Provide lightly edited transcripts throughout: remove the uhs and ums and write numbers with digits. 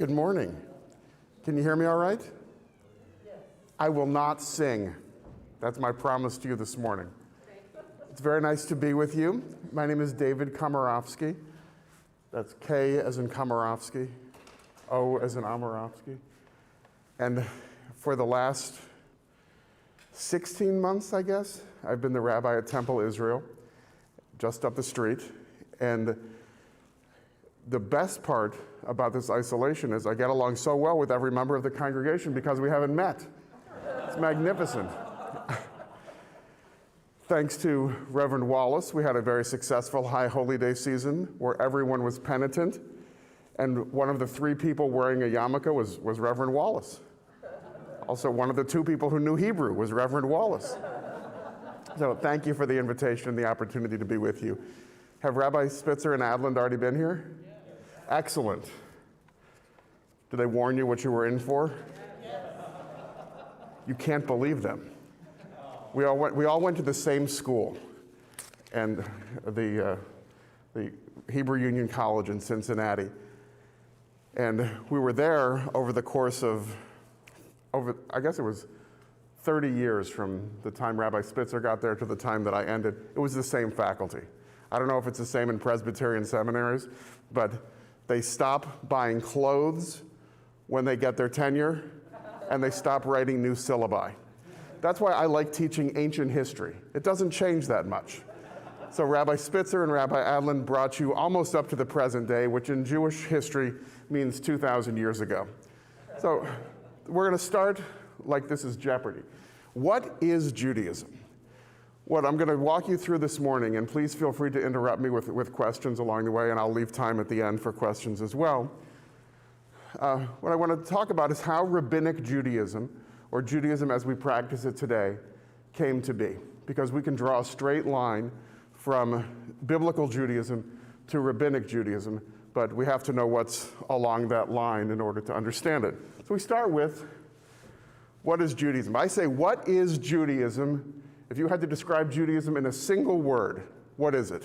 Good morning. Can you hear me all right? Yes. I will not sing. That's my promise to you this morning. It's very nice to be with you. My name is David Komorowski. That's K as in Komorowski, O as in Amorovsky. And for the last 16 months, I guess, I've been the rabbi at Temple Israel, just up the street. And the best part about this isolation is I get along so well with every member of the congregation because we haven't met. It's magnificent. Thanks to Reverend Wallace, we had a very successful High Holy Day season where everyone was penitent. And one of the 3 people wearing a yarmulke was Reverend Wallace. Also, one of the 2 people who knew Hebrew was Reverend Wallace. So thank you for the invitation and the opportunity to be with you. Have Rabbi Spitzer and Adland already been here? Yes. Excellent. Did they warn you what you were in for? Yes. You can't believe them. We all went to the same school, and the Hebrew Union College in Cincinnati. And we were there over the course of, I guess it was 30 years from the time Rabbi Spitzer got there to the time that I ended. It was the same faculty. I don't know if it's the same in Presbyterian seminaries, but they stop buying clothes when they get their tenure, and they stop writing new syllabi. That's why I like teaching ancient history. It doesn't change that much. So Rabbi Spitzer and Rabbi Adland brought you almost up to the present day, which in Jewish history means 2,000 years ago. So we're going to start like this is Jeopardy. What is Judaism? What I'm going to walk you through this morning, and please feel free to interrupt me with questions along the way, and I'll leave time at the end for questions as well. What I want to talk about is how Rabbinic Judaism, or Judaism as we practice it today, came to be. Because we can draw a straight line from biblical Judaism to Rabbinic Judaism, but we have to know what's along that line in order to understand it. So we start with, what is Judaism? I say, what is Judaism? If you had to describe Judaism in a single word, what is it?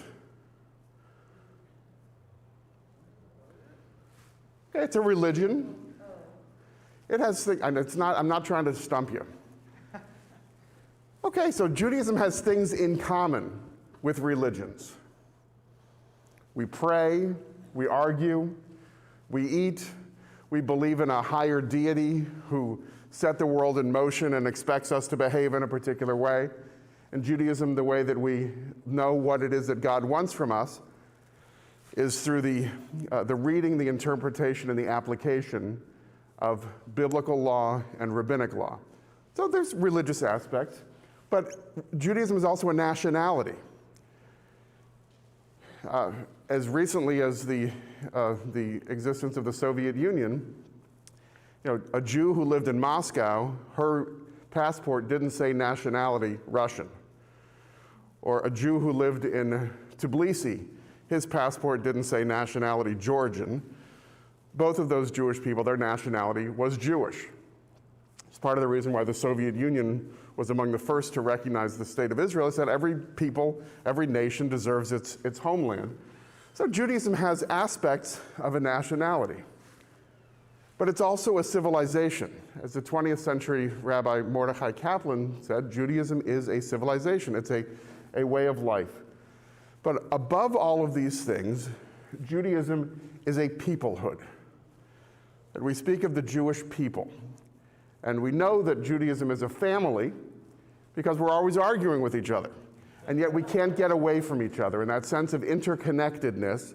Okay, it's a religion. It has things, and I'm not trying to stump you. Okay, so Judaism has things in common with religions. We pray, we argue, we eat, we believe in a higher deity who set the world in motion and expects us to behave in a particular way. In Judaism, the way that we know what it is that God wants from us is through the reading, the interpretation, and the application of biblical law and rabbinic law. So there's religious aspects, but Judaism is also a nationality. As recently as the existence of the Soviet Union, a Jew who lived in Moscow, her passport didn't say nationality Russian. Or a Jew who lived in Tbilisi, his passport didn't say nationality Georgian. Both of those Jewish people, their nationality was Jewish. It's part of the reason why the Soviet Union was among the first to recognize the state of Israel, is that every people, every nation deserves its homeland. So Judaism has aspects of a nationality. But it's also a civilization. As the 20th century Rabbi Mordechai Kaplan said, Judaism is a civilization. It's a way of life. But above all of these things, Judaism is a peoplehood. And we speak of the Jewish people. And we know that Judaism is a family because we're always arguing with each other. And yet we can't get away from each other. And that sense of interconnectedness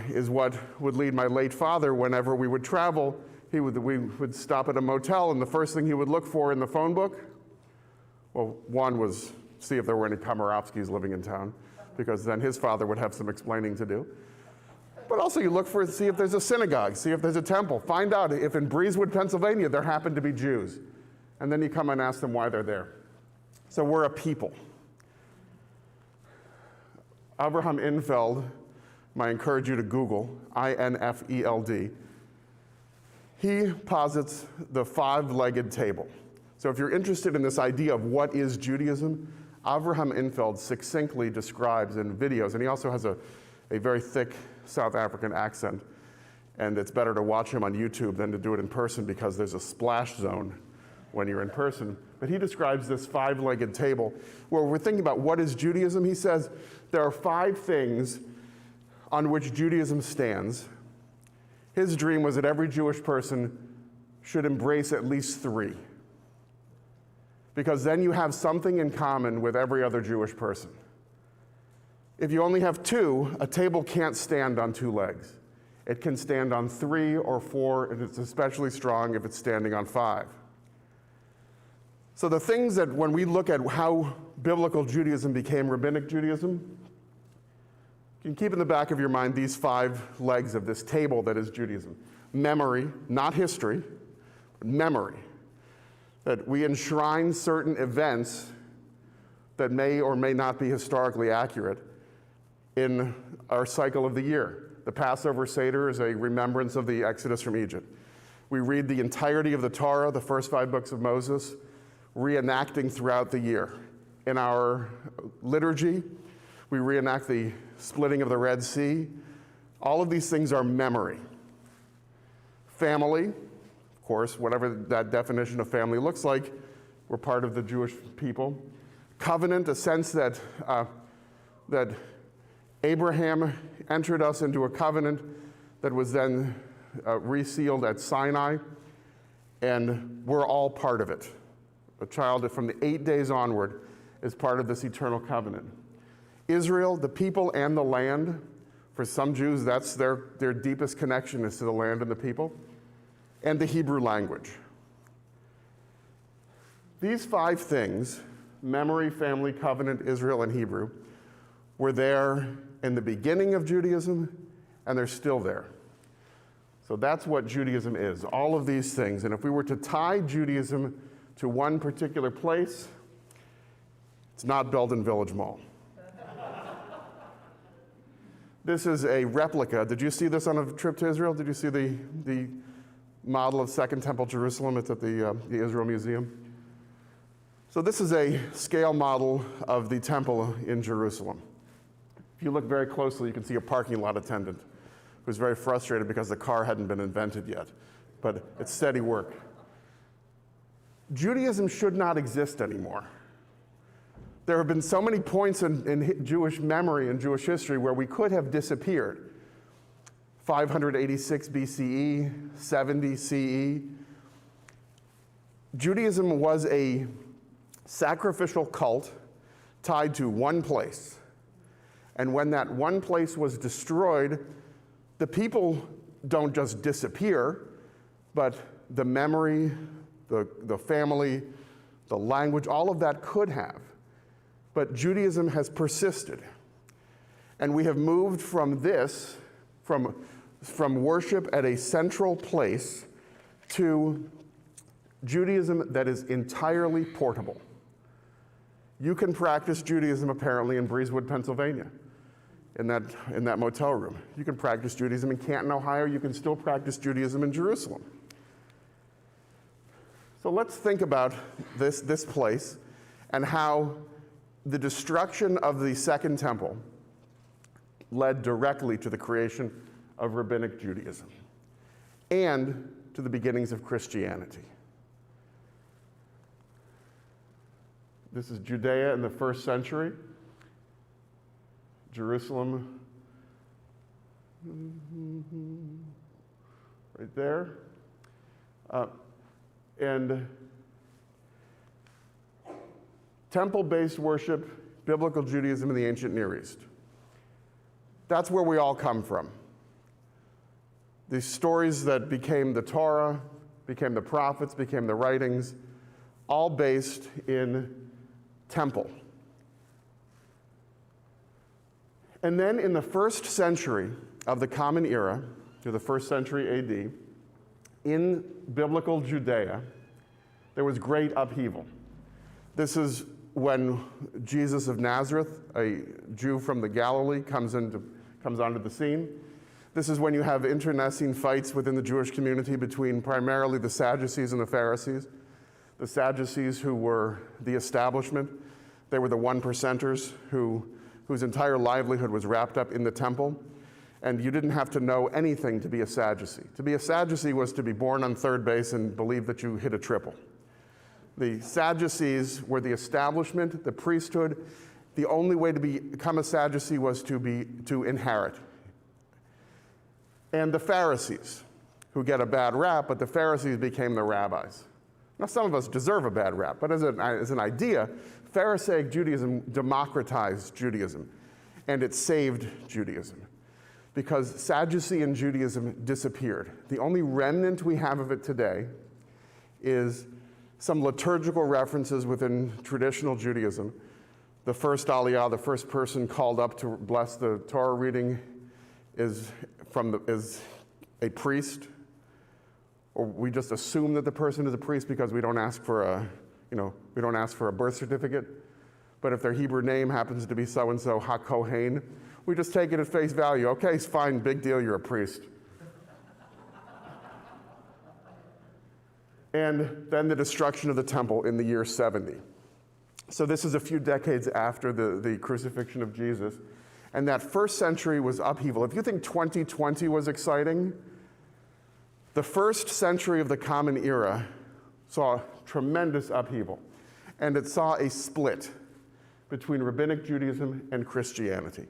is what would lead my late father whenever we would travel. We would stop at a motel, and the first thing he would look for in the phone book, well, one was see if there were any Komorowskis living in town, because then his father would have some explaining to do. But also you look for, see if there's a synagogue, see if there's a temple, find out if in Breezewood, Pennsylvania, there happen to be Jews. And then you come and ask them why they're there. So we're a people. Avraham Infeld, I encourage you to Google, I-N-F-E-L-D. He posits the 5-legged table. So if you're interested in this idea of what is Judaism, Avraham Infeld succinctly describes in videos, and he also has a very thick South African accent. And it's better to watch him on YouTube than to do it in person because there's a splash zone when you're in person. But he describes this 5-legged table where we're thinking about what is Judaism. He says there are 5 things on which Judaism stands. His dream was that every Jewish person should embrace at least 3, because then you have something in common with every other Jewish person. If you only have 2, a table can't stand on 2 legs. It can stand on 3 or 4, and it's especially strong if it's standing on 5. So the things that when we look at how biblical Judaism became Rabbinic Judaism, you can keep in the back of your mind these 5 legs of this table that is Judaism. Memory, not history, but memory. That we enshrine certain events that may or may not be historically accurate in our cycle of the year. The Passover Seder is a remembrance of the Exodus from Egypt. We read the entirety of the Torah, the first 5 books of Moses, reenacting throughout the year. In our liturgy, we reenact the splitting of the Red Sea. All of these things are memory. Family, of course, whatever that definition of family looks like, we're part of the Jewish people. Covenant, a sense that Abraham entered us into a covenant that was then resealed at Sinai, and we're all part of it. A child from the 8 days onward is part of this eternal covenant. Israel, the people and the land, for some Jews, that's their deepest connection is to the land and the people, and the Hebrew language. These 5 things, memory, family, covenant, Israel, and Hebrew, were there in the beginning of Judaism, and they're still there. So that's what Judaism is, all of these things. And if we were to tie Judaism to one particular place, it's not Belden Village Mall. This is a replica. Did you see this on a trip to Israel? Did you see the model of Second Temple Jerusalem? It's at the Israel Museum. So this is a scale model of the temple in Jerusalem. If you look very closely, you can see a parking lot attendant who's very frustrated because the car hadn't been invented yet, but it's steady work. Judaism should not exist anymore. There have been so many points in Jewish memory and Jewish history where we could have disappeared. 586 BCE, 70 CE. Judaism was a sacrificial cult tied to one place. And when that one place was destroyed, the people don't just disappear, but the memory, the family, the language, all of that could have. But Judaism has persisted. And we have moved from this, from worship at a central place, to Judaism that is entirely portable. You can practice Judaism apparently in Breezewood, Pennsylvania, in that motel room. You can practice Judaism in Canton, Ohio. You can still practice Judaism in Jerusalem. So let's think about this place and how the destruction of the Second Temple led directly to the creation of Rabbinic Judaism and to the beginnings of Christianity. This is Judea in the 1st century. Jerusalem, right there. And temple-based worship, biblical Judaism in the ancient Near East. That's where we all come from. The stories that became the Torah, became the prophets, became the writings, all based in temple. And then in the 1st century of the Common Era, to the 1st century AD, in biblical Judea, there was great upheaval. This is when Jesus of Nazareth, a Jew from the Galilee, comes onto the scene. This is when you have internecine fights within the Jewish community between primarily the Sadducees and the Pharisees. The Sadducees, who were the establishment, they were the one-percenters whose entire livelihood was wrapped up in the temple. And you didn't have to know anything to be a Sadducee. To be a Sadducee was to be born on third base and believe that you hit a triple. The Sadducees were the establishment, the priesthood. The only way to become a Sadducee was to inherit. And the Pharisees, who get a bad rap, but the Pharisees became the rabbis. Now, some of us deserve a bad rap, but as an idea, Pharisaic Judaism democratized Judaism, and it saved Judaism, because Sadducean Judaism disappeared. The only remnant we have of it today is some liturgical references within traditional Judaism. The first aliyah, the first person called up to bless the Torah reading, is a priest, or we just assume that the person is a priest because we don't ask for a birth certificate. But if their Hebrew name happens to be so-and-so, HaKohen, we just take it at face value. Okay, it's fine, big deal, you're a priest. And then the destruction of the temple in the year 70. So this is a few decades after the crucifixion of Jesus. And that first century was upheaval. If you think 2020 was exciting, the first century of the Common Era saw tremendous upheaval. And it saw a split between Rabbinic Judaism and Christianity.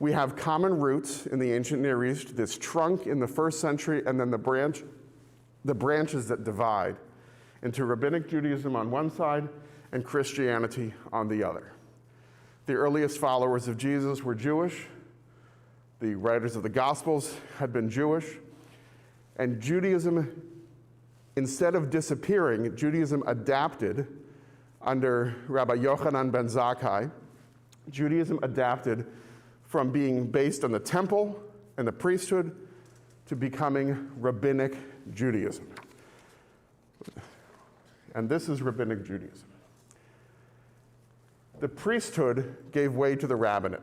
We have common roots in the ancient Near East, this trunk in the first century, and then the branches that divide into Rabbinic Judaism on one side and Christianity on the other. The earliest followers of Jesus were Jewish. The writers of the Gospels had been Jewish. And Judaism, instead of disappearing, Judaism adapted under Rabbi Yochanan ben Zakkai. Judaism adapted from being based on the temple and the priesthood to becoming Rabbinic Judaism. And this is Rabbinic Judaism. The priesthood gave way to the rabbinate.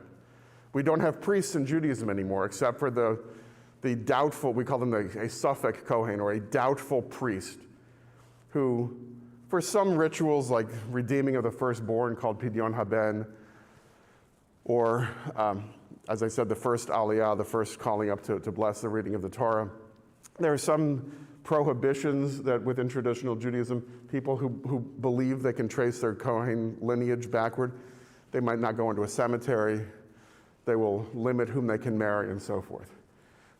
We don't have priests in Judaism anymore, except for the doubtful, we call them a Suffolk Kohen, or a doubtful priest, who, for some rituals like redeeming of the firstborn called Pidyon Haben, or, as I said, the first Aliyah, the first calling up to bless the reading of the Torah, there are some prohibitions that within traditional Judaism, people who believe they can trace their Kohen lineage backward, they might not go into a cemetery, they will limit whom they can marry and so forth.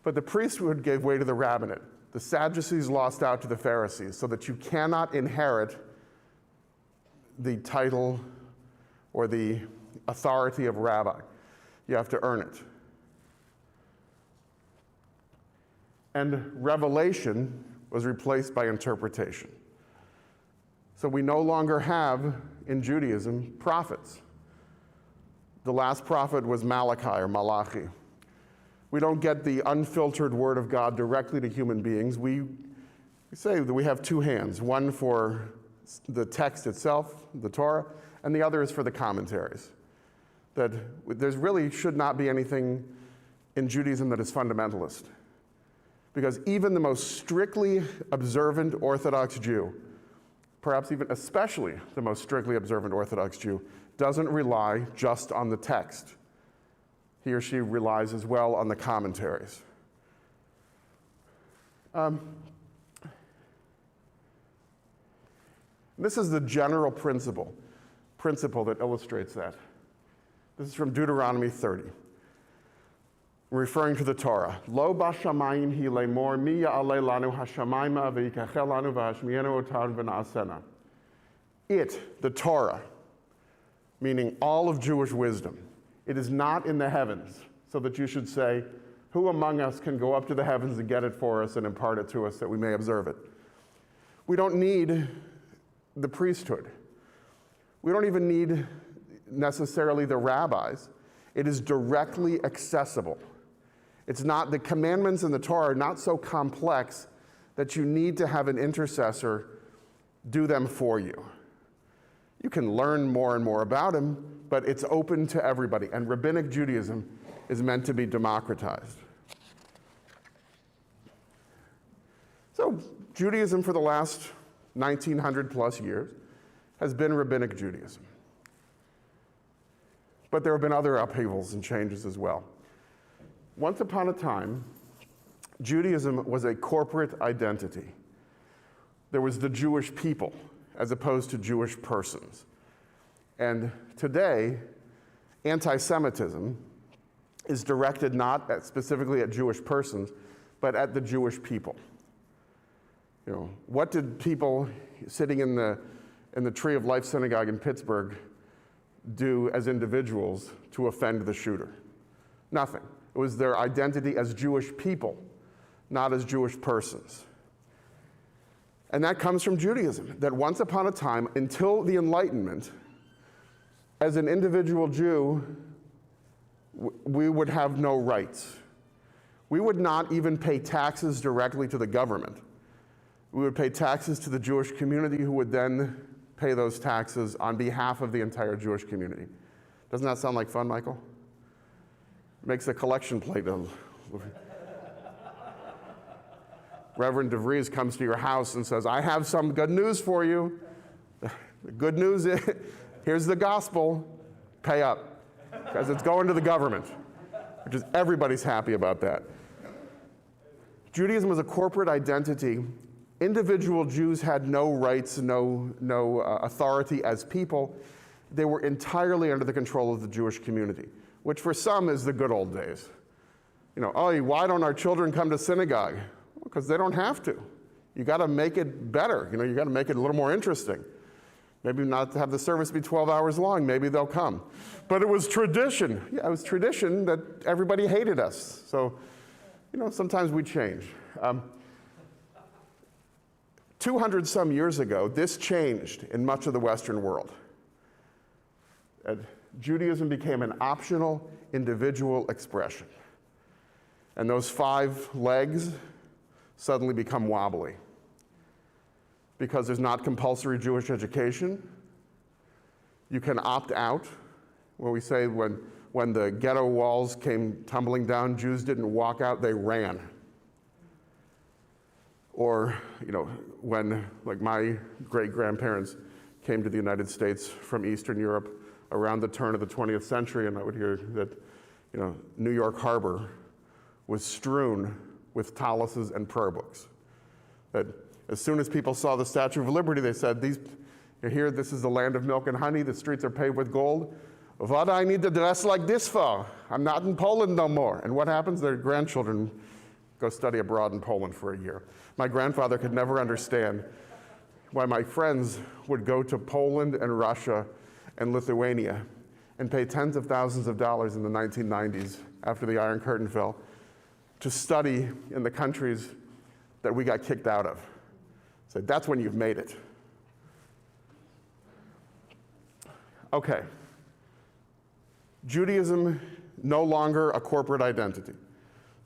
But the priesthood gave way to the rabbinate. The Sadducees lost out to the Pharisees, so that you cannot inherit the title or the authority of rabbi. You have to earn it. And revelation was replaced by interpretation. So we no longer have, in Judaism, prophets. The last prophet was Malachi or Malachi. We don't get the unfiltered word of God directly to human beings. We say that we have two hands, one for the text itself, the Torah, and the other is for the commentaries. That there really should not be anything in Judaism that is fundamentalist. Because even the most strictly observant Orthodox Jew, perhaps even especially the most strictly observant Orthodox Jew, doesn't rely just on the text. He or she relies as well on the commentaries. This is the general principle that illustrates that. This is from Deuteronomy 30. Referring to the Torah. Lo bashamayim hi lemor mi ya'aleh lanu hashamayma v'yikachel lanu v'hashmienu otar v'na'asena. It, the Torah, meaning all of Jewish wisdom, it is not in the heavens, so that you should say, who among us can go up to the heavens and get it for us and impart it to us that we may observe it? We don't need the priesthood. We don't even need necessarily the rabbis. It is directly accessible. It's not, the commandments in the Torah are not so complex that you need to have an intercessor do them for you. You can learn more and more about them, but it's open to everybody. And Rabbinic Judaism is meant to be democratized. So Judaism for the last 1900 plus years has been Rabbinic Judaism. But there have been other upheavals and changes as well. Once upon a time, Judaism was a corporate identity. There was the Jewish people as opposed to Jewish persons. And today, anti-Semitism is directed not specifically at Jewish persons, but at the Jewish people. You know, what did people sitting in the Tree of Life Synagogue in Pittsburgh do as individuals to offend the shooter? Nothing. It was their identity as Jewish people, not as Jewish persons. And that comes from Judaism, that once upon a time, until the Enlightenment, as an individual Jew, we would have no rights. We would not even pay taxes directly to the government. We would pay taxes to the Jewish community, who would then pay those taxes on behalf of the entire Jewish community. Doesn't that sound like fun, Michael? Makes a collection plate of. Reverend DeVries comes to your house and says, I have some good news for you. The good news is, here's the gospel, pay up, because it's going to the government, which is, everybody's happy about that. Judaism was a corporate identity. Individual Jews had no rights, no authority as people. They were entirely under the control of the Jewish community, which for some is the good old days. You know, oh, why don't our children come to synagogue? Because they don't have to. You got to make it better. You know, you got to make it a little more interesting. Maybe not have the service be 12 hours long. Maybe they'll come. But it was tradition. Yeah, it was tradition that everybody hated us. So, you know, sometimes we change. 200 some years ago, this changed in much of the Western world. Judaism became an optional individual expression. And those 5 legs suddenly become wobbly because there's not compulsory Jewish education. You can opt out. When we say when the ghetto walls came tumbling down, Jews didn't walk out, they ran. Or, you know, when, like, my great-grandparents came to the United States from Eastern Europe around the turn of the 20th century, and I would hear that, you know, New York Harbor was strewn with taluses and prayer books. That as soon as people saw the Statue of Liberty, they said, you're here, this is the land of milk and honey, the streets are paved with gold. What do I need to dress like this for? I'm not in Poland no more. And what happens? Their grandchildren go study abroad in Poland for a year. My grandfather could never understand why my friends would go to Poland and Russia and Lithuania and pay tens of thousands of dollars in the 1990s after the Iron Curtain fell to study in the countries that we got kicked out of. So that's when you've made it. Okay. Judaism, no longer a corporate identity.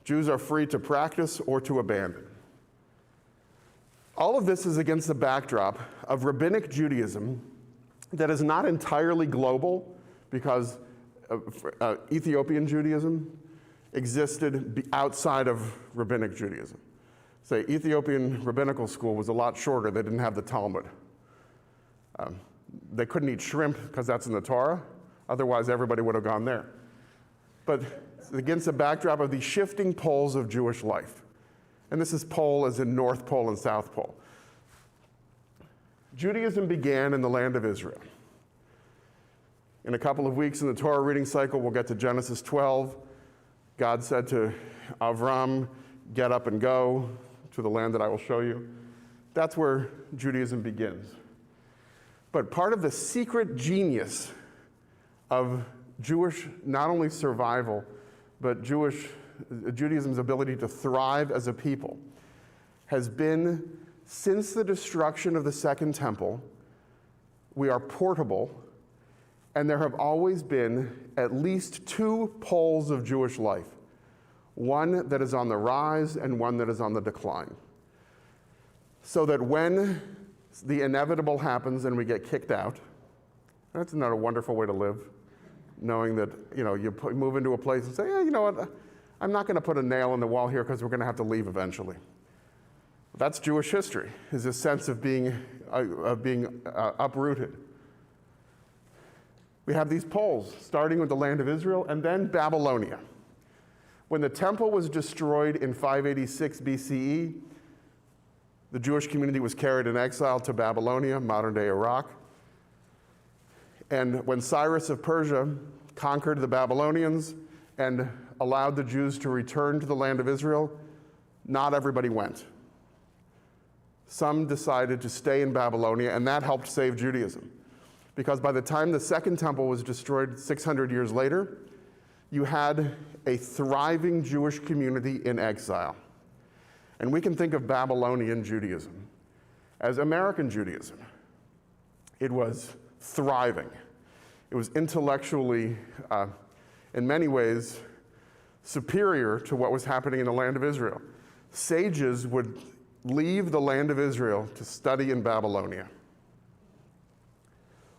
Jews are free to practice or to abandon. All of this is against the backdrop of Rabbinic Judaism that is not entirely global, because Ethiopian Judaism existed outside of Rabbinic Judaism. Say, Ethiopian rabbinical school was a lot shorter. They didn't have the Talmud. They couldn't eat shrimp because that's in the Torah. Otherwise, everybody would have gone there. But it's against the backdrop of the shifting poles of Jewish life. And this is pole as in North Pole and South Pole. Judaism began in the land of Israel. In a couple of weeks in the Torah reading cycle, we'll get to Genesis 12. God said to Avram, get up and go to the land that I will show you. That's where Judaism begins. But part of the secret genius of Jewish, not only survival, but Judaism's ability to thrive as a people has been, since the destruction of the Second Temple, we are portable, and there have always been at least 2 poles of Jewish life, one that is on the rise and one that is on the decline. So that when the inevitable happens and we get kicked out, that's not a wonderful way to live, knowing that, you know, you move into a place and say, yeah, you know what, I'm not going to put a nail in the wall here because we're going to have to leave eventually. That's Jewish history, is this sense of being uprooted. We have these poles, starting with the land of Israel and then Babylonia. When the temple was destroyed in 586 BCE, the Jewish community was carried in exile to Babylonia, modern-day Iraq. And when Cyrus of Persia conquered the Babylonians and allowed the Jews to return to the land of Israel, not everybody went. Some decided to stay in Babylonia, and that helped save Judaism. Because by the time the Second Temple was destroyed 600 years later, you had a thriving Jewish community in exile. And we can think of Babylonian Judaism as American Judaism. It was thriving. It was intellectually, in many ways, superior to what was happening in the land of Israel. Sages would leave the land of Israel to study in Babylonia.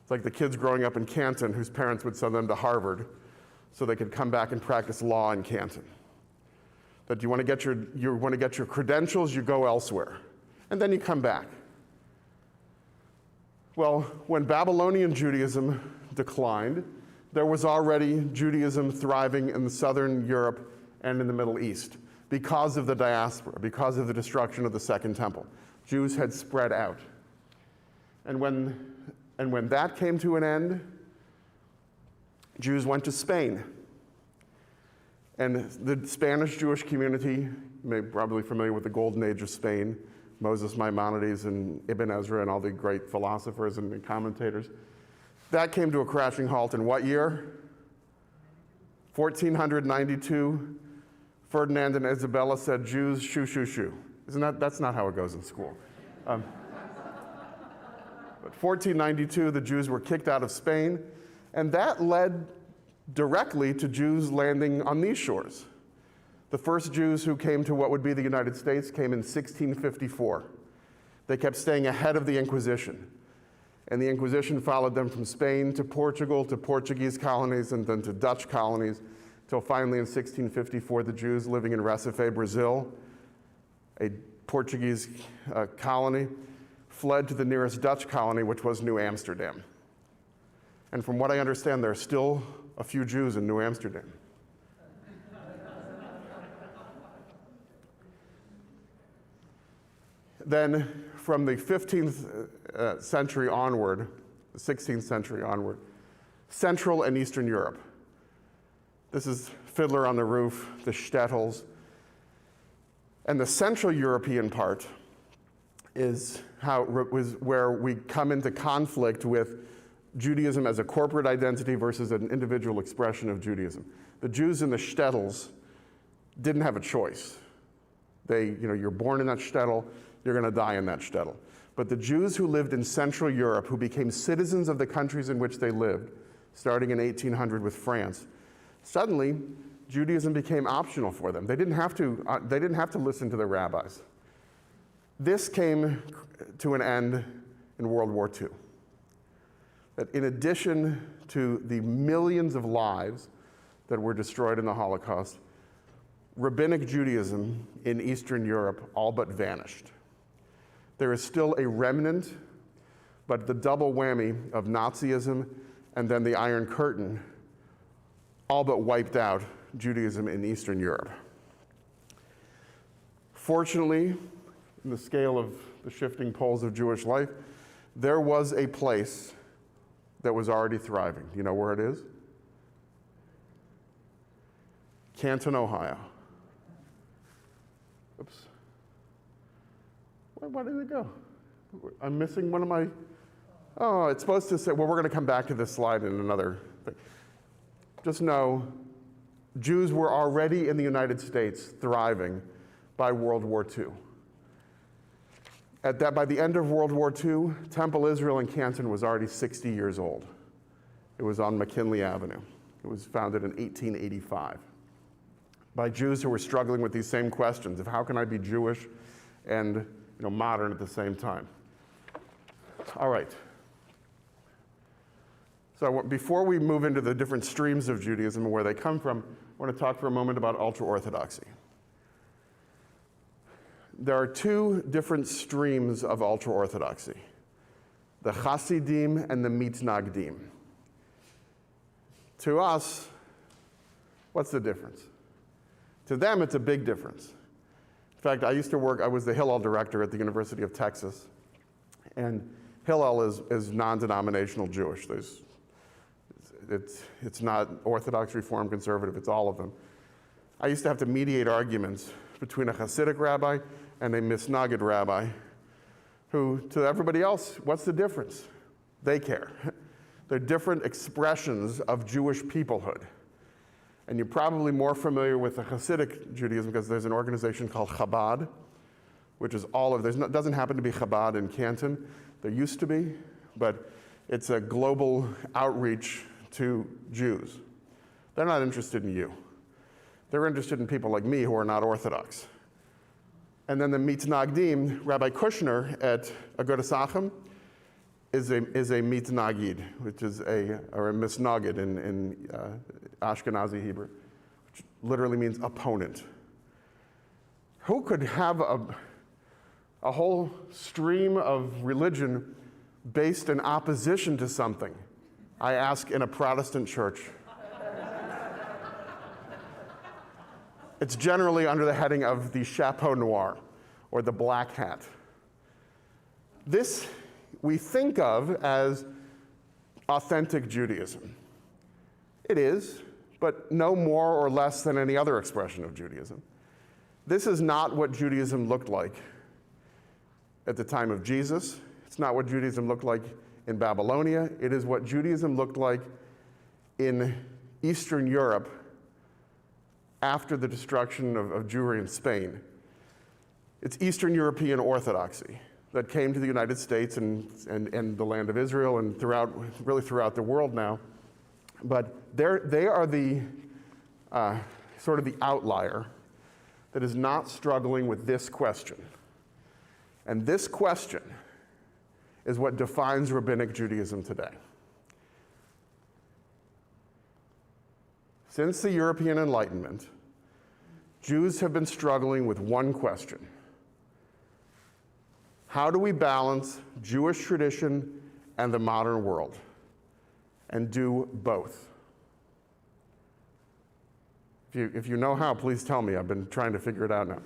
It's like the kids growing up in Canton whose parents would send them to Harvard so they could come back and practice law in Canton. That you want to get your credentials, you go elsewhere, and then you come back. Well, when Babylonian Judaism declined, there was already Judaism thriving in southern Europe and in the Middle East because of the diaspora, because of the destruction of the Second Temple. Jews had spread out. And when that came to an end, Jews went to Spain. And the Spanish Jewish community, you may be probably familiar with the Golden Age of Spain, Moses Maimonides and Ibn Ezra and all the great philosophers and commentators. That came to a crashing halt in what year? 1492. Ferdinand and Isabella said, Jews, shoo, shoo, shoo. That's not how it goes in school. But 1492, the Jews were kicked out of Spain, and that led directly to Jews landing on these shores. The first Jews who came to what would be the United States came in 1654. They kept staying ahead of the Inquisition. And the Inquisition followed them from Spain to Portugal, to Portuguese colonies, and then to Dutch colonies, till finally in 1654, the Jews living in Recife, Brazil, a Portuguese colony, fled to the nearest Dutch colony, which was New Amsterdam. And from what I understand, there are still a few Jews in New Amsterdam. Then from the 15th century onward, the 16th century onward, Central and Eastern Europe. This is Fiddler on the Roof, the shtetls. And the Central European part is where we come into conflict with Judaism as a corporate identity versus an individual expression of Judaism. The Jews in the shtetls didn't have a choice. You're born in that shtetl, you're going to die in that shtetl. But the Jews who lived in Central Europe, who became citizens of the countries in which they lived, starting in 1800 with France, suddenly Judaism became optional for them. They didn't have to listen to their rabbis. This came to an end in World War II. That in addition to the millions of lives that were destroyed in the Holocaust, Rabbinic Judaism in Eastern Europe all but vanished. There is still a remnant, but the double whammy of Nazism and then the Iron Curtain all but wiped out Judaism in Eastern Europe. Fortunately, in the scale of the shifting poles of Jewish life, there was a place that was already thriving. Do you know where it is? Canton, Ohio. Oops. Why did it go? I'm missing one of my, oh, it's supposed to say, well, we're going to come back to this slide in another thing. Just know, Jews were already in the United States thriving by World War II. By the end of World War II, Temple Israel in Canton was already 60 years old. It was on McKinley Avenue. It was founded in 1885 by Jews who were struggling with these same questions of how can I be Jewish and modern at the same time. All right. So before we move into the different streams of Judaism and where they come from, I want to talk for a moment about Ultra-Orthodoxy. There are two different streams of Ultra-Orthodoxy, the Hasidim and the Mitnagdim. To us, what's the difference? To them, it's a big difference. In fact, I was the Hillel director at the University of Texas. And Hillel is non-denominational Jewish. It's not Orthodox, Reform, Conservative, it's all of them. I used to have to mediate arguments between a Hasidic rabbi and a Misnagid rabbi, who, to everybody else, what's the difference? They care. They're different expressions of Jewish peoplehood. And you're probably more familiar with the Hasidic Judaism because there's an organization called Chabad, which is doesn't happen to be Chabad in Canton. There used to be, but it's a global outreach to Jews. They're not interested in you. They're interested in people like me who are not Orthodox. And then the Mitnagdim, Rabbi Kushner at Agudas Achim, is a mitnagid, which is or a misnagid in Ashkenazi Hebrew, which literally means opponent. Who could have a whole stream of religion based in opposition to something? I ask in a Protestant church. It's generally under the heading of the chapeau noir, or the black hat. This we think of as authentic Judaism. It is, but no more or less than any other expression of Judaism. This is not what Judaism looked like at the time of Jesus. It's not what Judaism looked like in Babylonia. It is what Judaism looked like in Eastern Europe after the destruction of Jewry in Spain. It's Eastern European Orthodoxy that came to the United States and the land of Israel and throughout the world now. But they are the sort of the outlier that is not struggling with this question. And this question is what defines Rabbinic Judaism today. Since the European Enlightenment, Jews have been struggling with one question. How do we balance Jewish tradition and the modern world, and do both? If you know how, please tell me. I've been trying to figure it out now.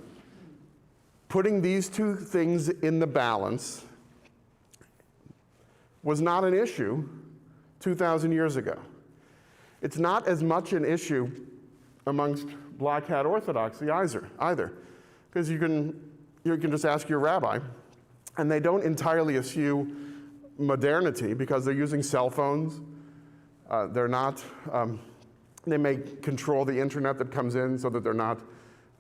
Putting these two things in the balance was not an issue 2,000 years ago. It's not as much an issue amongst black hat Orthodoxy either, because you can just ask your rabbi, and they don't entirely eschew modernity because they're using cell phones. They're not. They may control the internet that comes in so that they're not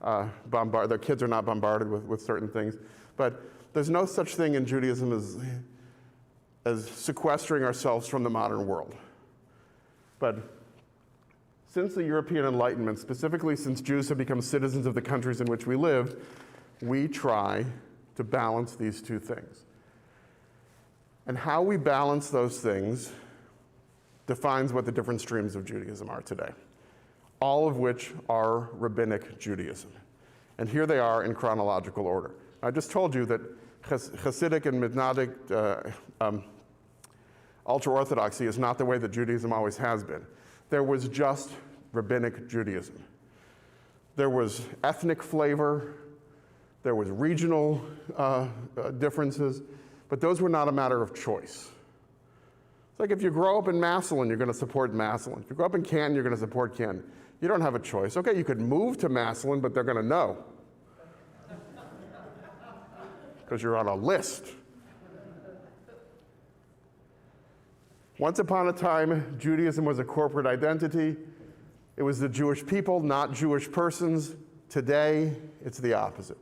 their kids are not bombarded with certain things. But there's no such thing in Judaism as sequestering ourselves from the modern world. But since the European Enlightenment, specifically since Jews have become citizens of the countries in which we live, we try to balance these two things. And how we balance those things defines what the different streams of Judaism are today, all of which are Rabbinic Judaism. And here they are in chronological order. I just told you that Hasidic and Mitnagid Ultra-Orthodoxy is not the way that Judaism always has been. There was just Rabbinic Judaism. There was ethnic flavor, there was regional differences, but those were not a matter of choice. It's like if you grow up in Massillon, you're going to support Massillon. If you grow up in Canton, you're going to support Canton. You don't have a choice. Okay, you could move to Massillon, but they're going to know because you're on a list. Once upon a time, Judaism was a corporate identity. It was the Jewish people, not Jewish persons. Today, it's the opposite.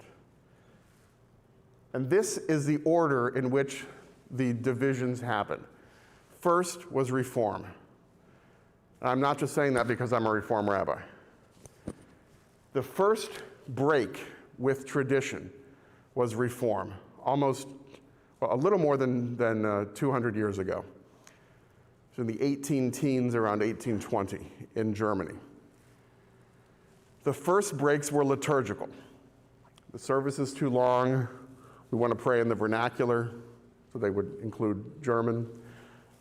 And this is the order in which the divisions happen. First was reform. And I'm not just saying that because I'm a reform rabbi. The first break with tradition was reform, a little more than 200 years ago. In the 18 teens, around 1820 in Germany. The first breaks were liturgical. The service is too long. We want to pray in the vernacular, so they would include German.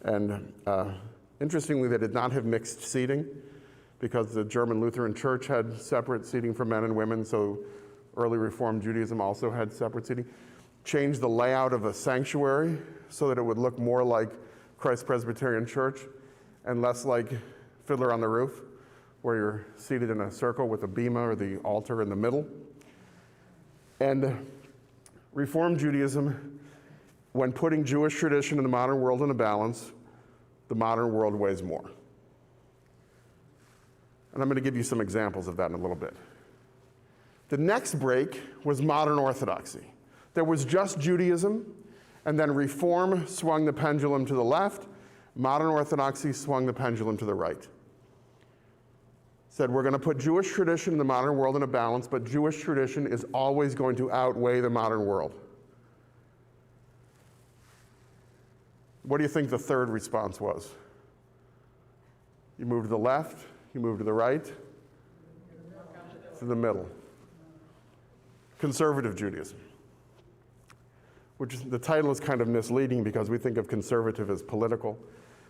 And interestingly, they did not have mixed seating. because the German Lutheran Church had separate seating for men and women, so early Reformed Judaism also had separate seating. Changed the layout of a sanctuary so that it would look more like Christ Presbyterian Church and less like Fiddler on the Roof, where you're seated in a circle with the bema or the altar in the middle. And Reformed Judaism, when putting Jewish tradition and the modern world in a balance, the modern world weighs more. And I'm going to give you some examples of that in a little bit. The next break was modern orthodoxy. There was just Judaism, and then Reform swung the pendulum to the left. Modern orthodoxy swung the pendulum to the right. Said, we're going to put Jewish tradition in the modern world in a balance, but Jewish tradition is always going to outweigh the modern world. What do you think the third response was? You move to the left, you move to the right, to the middle. Conservative Judaism, which the title is kind of misleading because we think of conservative as political,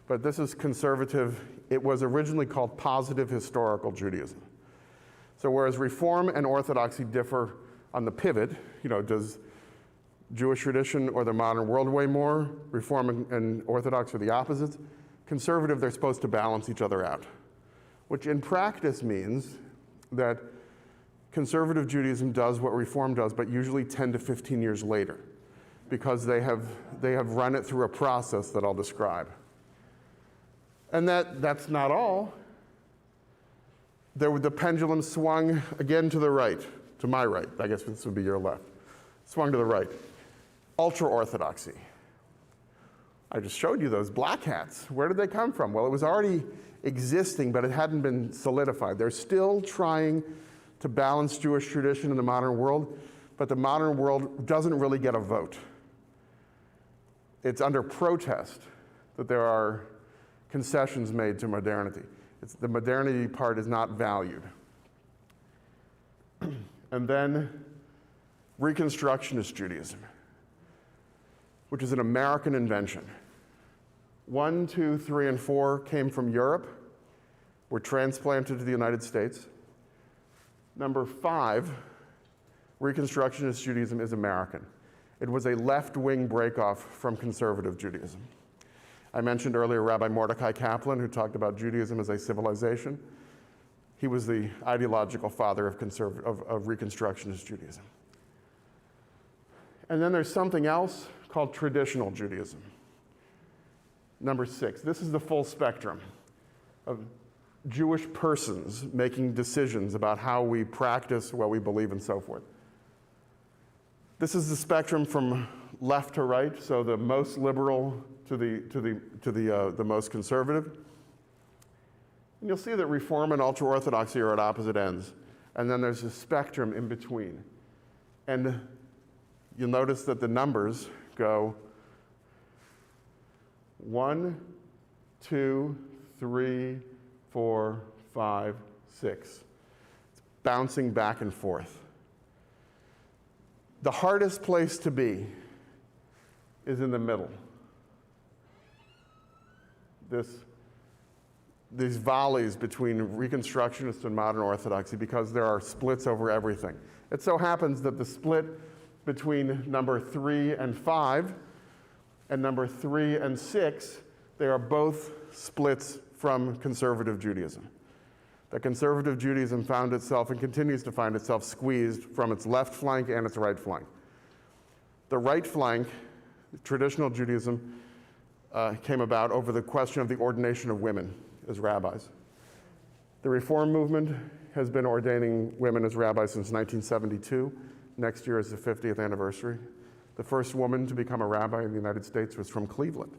but this is conservative. It was originally called positive historical Judaism. So whereas Reform and Orthodoxy differ on the pivot, does Jewish tradition or the modern world weigh more? Reform and Orthodox are the opposites. Conservative, they're supposed to balance each other out, which in practice means that conservative Judaism does what Reform does, but usually 10 to 15 years later, because they have run it through a process that I'll describe. And that's not all. The pendulum swung again to the right, to my right. I guess this would be your left. Swung to the right. Ultra-Orthodoxy. I just showed you those black hats. Where did they come from? Well, it was already existing, but it hadn't been solidified. They're still trying to balance Jewish tradition in the modern world, but the modern world doesn't really get a vote. It's under protest that there are concessions made to modernity. The modernity part is not valued. And then Reconstructionist Judaism, which is an American invention. 1, 2, 3, and 4 came from Europe, were transplanted to the United States. Number 5, Reconstructionist Judaism is American. It was a left-wing breakoff from conservative Judaism. I mentioned earlier Rabbi Mordecai Kaplan, who talked about Judaism as a civilization. He was the ideological father of Reconstructionist Judaism. And then there's something else called traditional Judaism. Number 6, this is the full spectrum of Jewish persons making decisions about how we practice what we believe and so forth. This is the spectrum from left to right, so the most liberal to the most conservative. And you'll see that Reform and Ultra-Orthodoxy are at opposite ends. And then there's a spectrum in between. And you'll notice that the numbers go 1, 2, 3, 4, 5, 6. It's bouncing back and forth. The hardest place to be is in the middle. These volleys between Reconstructionist and modern Orthodoxy, because there are splits over everything. It so happens that the split between number 3 and 5 and number 3 and 6, they are both splits from conservative Judaism. That conservative Judaism found itself and continues to find itself squeezed from its left flank and its right flank. The right flank, traditional Judaism, came about over the question of the ordination of women as rabbis. The Reform movement has been ordaining women as rabbis since 1972. Next year is the 50th anniversary. The first woman to become a rabbi in the United States was from Cleveland,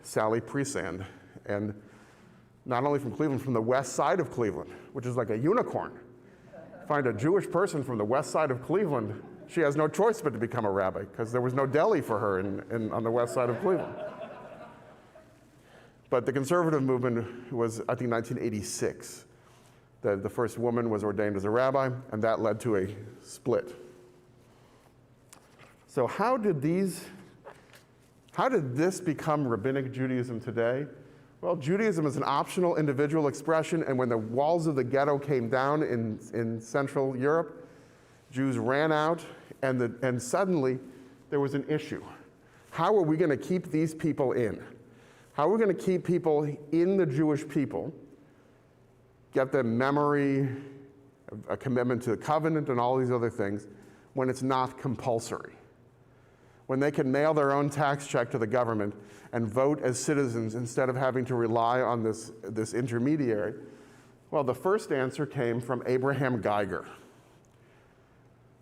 Sally Presand. And not only from Cleveland, from the west side of Cleveland, which is like a unicorn. Find a Jewish person from the west side of Cleveland, she has no choice but to become a rabbi, because there was no deli for her on the west side of Cleveland. But the conservative movement was, I think, 1986. The first woman was ordained as a rabbi, and that led to a split. So how did this become Rabbinic Judaism today? Well, Judaism is an optional individual expression, and when the walls of the ghetto came down in Central Europe, Jews ran out, and suddenly there was an issue. How are we going to keep these people in? How are we going to keep people in the Jewish people, get them memory, a commitment to the covenant, and all these other things, when it's not compulsory? When they can mail their own tax check to the government and vote as citizens instead of having to rely on this intermediary? Well, the first answer came from Abraham Geiger,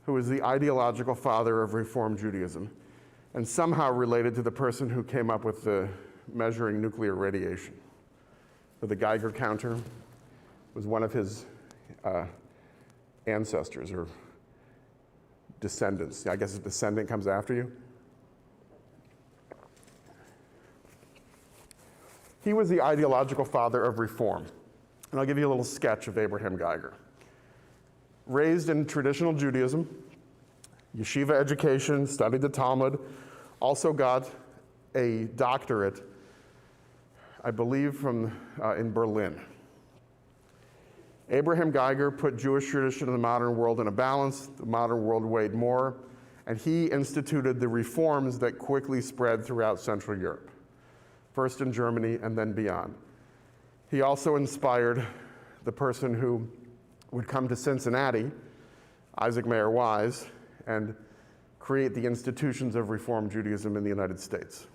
who is the ideological father of Reform Judaism, and somehow related to the person who came up with the measuring nuclear radiation. So the Geiger counter was one of his ancestors or descendants. I guess a descendant comes after you. He was the ideological father of reform. And I'll give you a little sketch of Abraham Geiger. Raised in traditional Judaism, yeshiva education, studied the Talmud, also got a doctorate, I believe, in Berlin. Abraham Geiger put Jewish tradition and the modern world in a balance. The modern world weighed more, and he instituted the reforms that quickly spread throughout Central Europe, first in Germany and then beyond. He also inspired the person who would come to Cincinnati, Isaac Mayer Wise, and create the institutions of Reform Judaism in the United States.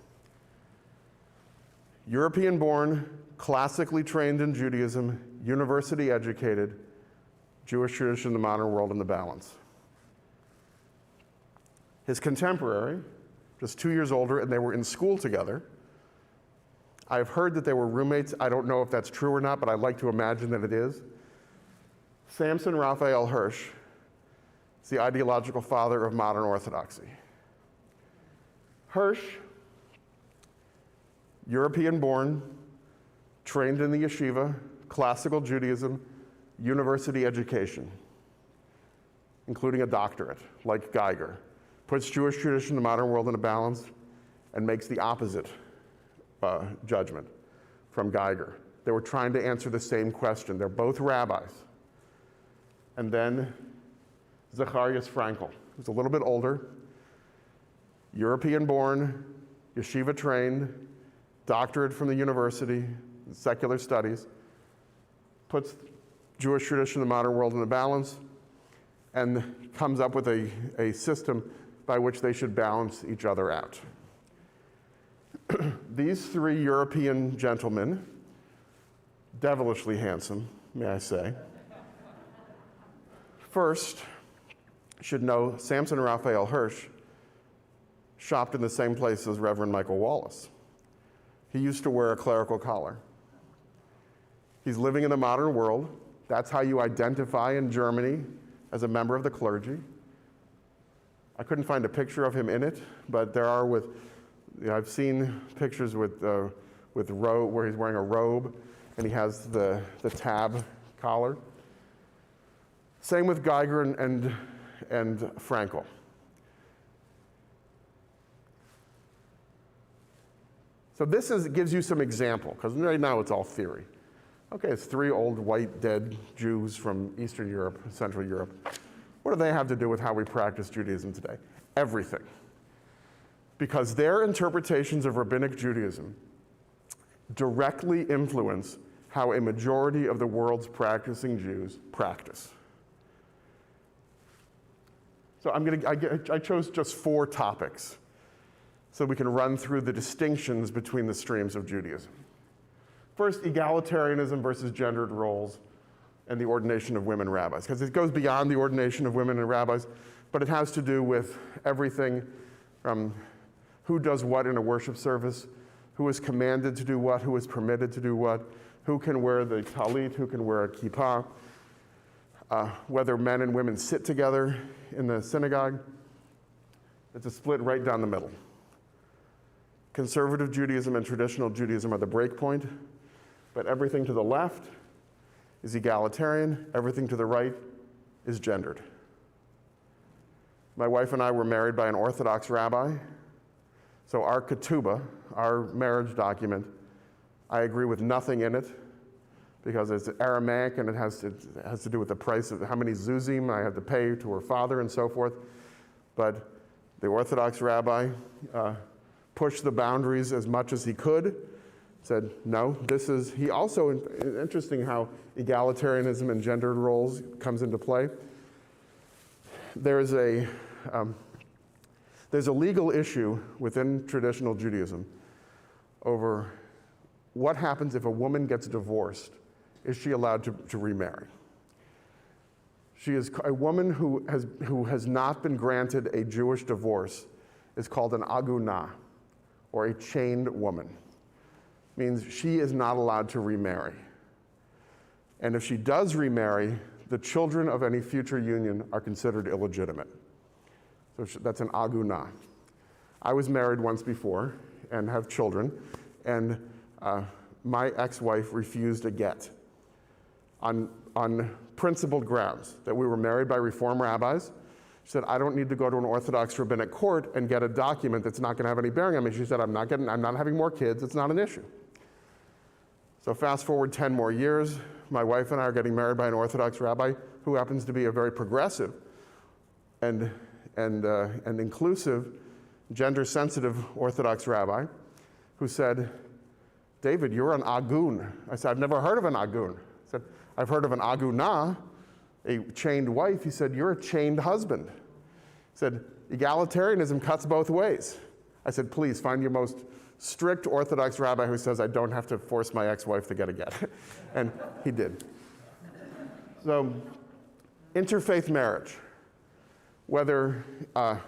European-born, classically trained in Judaism, university-educated, Jewish tradition, the modern world, and the balance. His contemporary, just 2 years older, and they were in school together. I've heard that they were roommates. I don't know if that's true or not, but I'd like to imagine that it is. Samson Raphael Hirsch is the ideological father of modern Orthodoxy. Hirsch, European-born, trained in the yeshiva, classical Judaism, university education, including a doctorate, like Geiger, puts Jewish tradition, the modern world, in a balance, and makes the opposite judgment from Geiger. They were trying to answer the same question. They're both rabbis. And then Zacharias Frankel, who's a little bit older, European-born, yeshiva-trained, doctorate from the university, secular studies, puts Jewish tradition, the modern world, in a balance, and comes up with a system by which they should balance each other out. These three European gentlemen, devilishly handsome, may I say, first should know Samson Raphael Hirsch shopped in the same place as Reverend Michael Wallace. He used to wear a clerical collar. He's living in the modern world. That's how you identify in Germany as a member of the clergy. I couldn't find a picture of him in it, but there are I've seen pictures with where he's wearing a robe and he has the tab collar. Same with Geiger and Frankel. So this gives you some example, because right now it's all theory. Okay, it's three old white dead Jews from Eastern Europe, Central Europe. What do they have to do with how we practice Judaism today? Everything. Because their interpretations of Rabbinic Judaism directly influence how a majority of the world's practicing Jews practice. So I chose just 4 topics so we can run through the distinctions between the streams of Judaism. First, egalitarianism versus gendered roles and the ordination of women rabbis, because it goes beyond the ordination of women and rabbis, but it has to do with everything from who does what in a worship service, who is commanded to do what, who is permitted to do what, who can wear the talit, who can wear a kippah, whether men and women sit together in the synagogue. It's a split right down the middle. Conservative Judaism and traditional Judaism are the break point, but everything to the left is egalitarian, everything to the right is gendered. My wife and I were married by an Orthodox rabbi, so our ketubah, our marriage document, I agree with nothing in it because it's Aramaic and it has to do with the price of how many zuzim I had to pay to her father and so forth. But the Orthodox rabbi pushed the boundaries as much as he could, said, no, this is, he also, interesting how egalitarianism and gendered roles comes into play. There's a legal issue within traditional Judaism over what happens if a woman gets divorced. Is she allowed to remarry? She is a woman who has not been granted a Jewish divorce is called an agunah, or a chained woman. Means she is not allowed to remarry. And if she does remarry, the children of any future union are considered illegitimate. So that's an agunah. I was married once before and have children, and my ex-wife refused a get on principled grounds that we were married by Reform rabbis. She said, I don't need to go to an Orthodox rabbinic court and get a document that's not going to have any bearing on me. She said, I'm not having more kids, it's not an issue. So fast forward 10 more years, my wife and I are getting married by an Orthodox rabbi who happens to be a very progressive and inclusive, gender-sensitive Orthodox rabbi who said, David, you're an agun. I said, I've never heard of an agun. I said, I've heard of an agunah, a chained wife. He said, you're a chained husband. He said, egalitarianism cuts both ways. I said, please find your most strict Orthodox rabbi who says I don't have to force my ex-wife to get a get. And he did. So, interfaith marriage, whether a